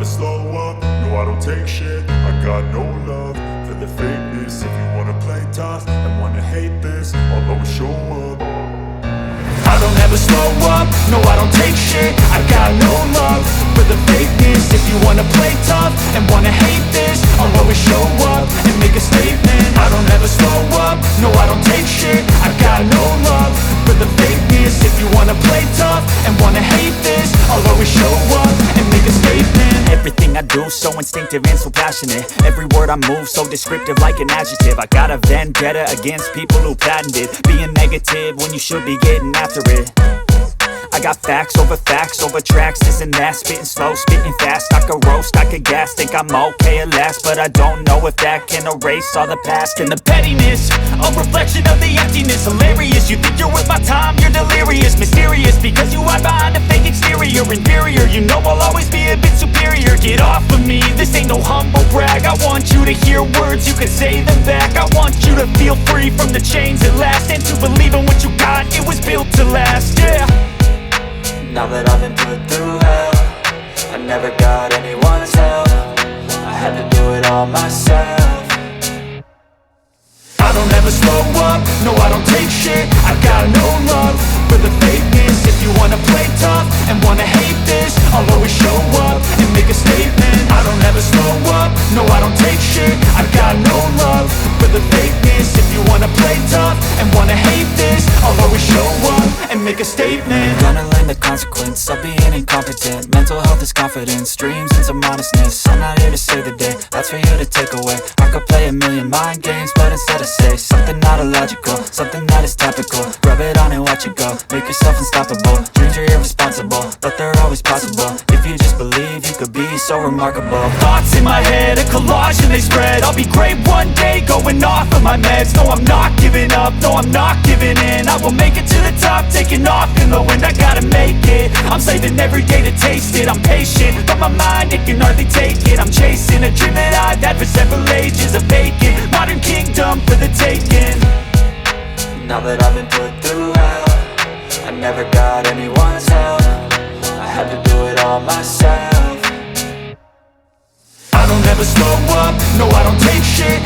slow up, no I don't take shit. I got no love for the fakeness. If you wanna play tough and wanna hate this, I'll always show up. I don't ever slow up, no I don't take shit. I got no love for the fakeness. If you wanna play tough and wanna hate this, I'll always show up and make a statement. I don't ever slow up, no I don't take shit. I got no love for the fakeness. If you wanna play tough and wanna hate this, I'll always show up and make a statement. Everything I do so instinctive and so passionate. Every word I move so descriptive like an adjective. I got a vendetta against people who patented being negative when you should be getting after it. I got facts over tracks, this and that. Spitting slow, spitting fast, I could roast, I could gas. Think I'm okay at last, but I don't know if that can erase all the past. And the pettiness, a reflection of the emptiness. Hilarious, you think you're worth my time, you're delirious. Mysterious, because you hide behind a fake exterior. Inferior, you know I'll always be a bit superior. Get off of me, this ain't no humble brag. I want you to hear words, you can say them back. I want you to feel free from the chains at last, and to believe in what you got, it was built to last, yeah. Now that I've been put through hell, I never got anyone's help. I had to do it all myself. I don't ever slow up, no I don't take shit. I got no love for the fakeness. If you wanna play tough and wanna hate this, I'll always show up and make a statement. I don't ever slow up, no I don't take shit. I got no love for the fakeness. If you wanna play tough and wanna hate this, I'll always show up and make a statement. Gonna learn the consequence of being incompetent. Mental health is confidence, dreams and some honestness. I'm not here to save the day, that's for you to take away. I could play a million mind games, but instead I say something not illogical, something that is topical. Rub it on and watch it go, make yourself unstoppable. Dreams are irresponsible, but they're always possible. If you just believe, you could be so remarkable. Thoughts in my head, a collage and they spread. I'll be great one day, going off of my meds. No, I'm not giving up, no, I'm not giving in. I will make it to the top, taking off in the wind. I gotta make it, I'm saving every day to taste it. I'm patient, but my mind, it can hardly take it. I'm chasing a dream that I've had for several ages. A vacant, modern kingdom for the taking. Now that I've been put through hell, I never got anyone's help. I had to do it all myself. I don't ever slow up, no I don't take shit.